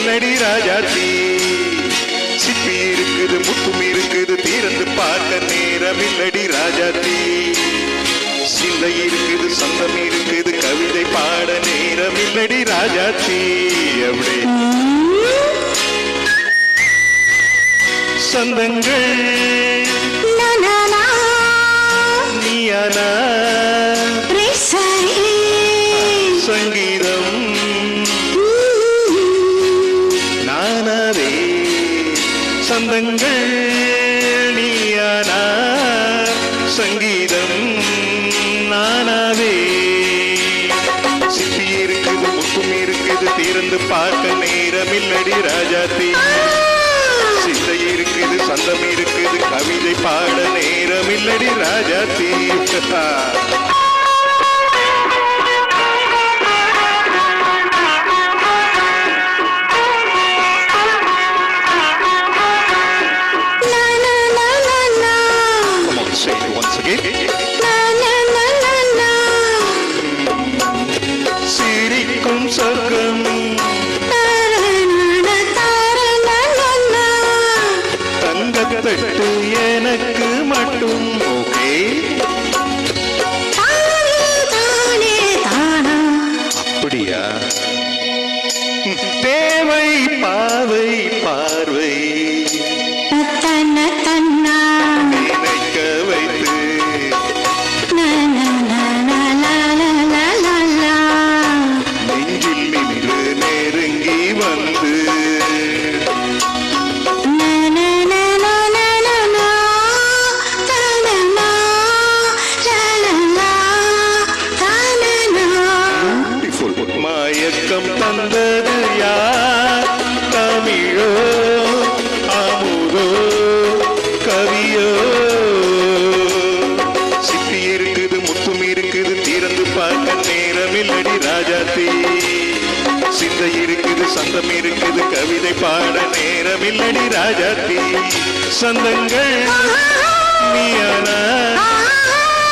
நேரமில்லடி ராஜாத்தி. சிப்பி இருக்குது முத்தும் இருக்குது திறந்து பார்க்க நேரமில்லடி ராஜாத்தி. சிந்தை இருக்குது சந்தம் இருக்குது கவிதை பாட நேரமில்லடி ராஜாத்தி. அப்படி சொந்தங்கள் நீயானா சங்கீதம் நானாவே. சொந்தங்கள் நீயானா சங்கீதம் நானாவே. சிப்பி இருக்குது முத்தும் இருக்குது திறந்து பார்க்க நேரமில்லடி ராஜாத்தி. சிந்தை இருக்குது சந்தம் இருக்குது கவிதை பாட நேரமில்லடி ராஜாத்தி. சிரிக்கும் சொர்க்கம் தங்கத்தட்டு எனக்கு மட்டும் ஓகே. அப்படியா? தேவை பாவை பார்வை நினைக்க வைத்து நெஞ்சில் நின்று நெருங்கி வந்து மயக்கம் தந்தது யார்? தமிழோ அமுதோ கவியோ? சிப்பி இருக்குது முத்தும் இருக்குது திறந்து பார்க்க நேரமில்லடி ராஜாத்தி. சிந்தை இருக்குது சந்தம் இருக்குது கவிதை பாட நேரமில்லடி ராஜாத்தி. சொந்தங்கள் நீயானா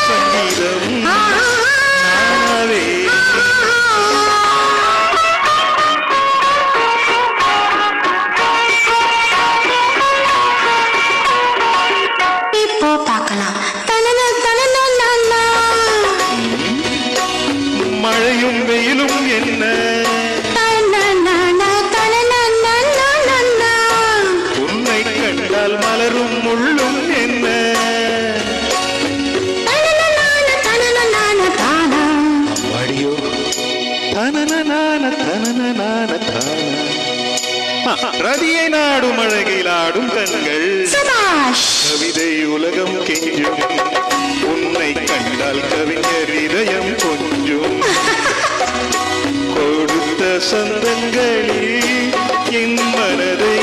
சங்கீதம் நானாவே. மழையும் வெயிலும் என்ன உன்னை கண்டால் மலரும் முள்ளும் என்ன? அடியோ தனன தனன ரதியை நாடும் அழகில் ஆடும் கண்கள் கவிதை உலகம் கெஞ்சும் உன்னை கண்டால் கவிஞர் இதயம் கொஞ்சும். கொடுத்த சொந்தங்களில் என் மனதை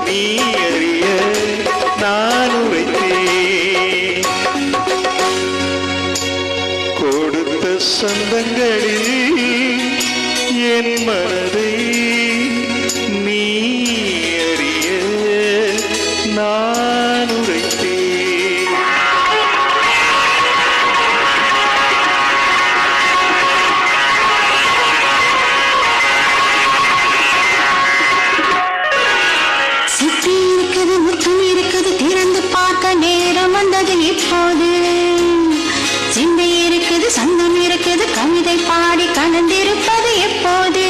நீ அறிய நான் உரைத்தேன். கொடுத்த சொந்தங்களில் என் மனதை நீ அறிய நான் உரைத்தேன். திறந்து பார்க்க நேரம் வந்தது இப்போது. சிந்தை இருக்குது சந்தம் இருக்குது கவிதை பாடி கலந்திருப்பது எப்போது?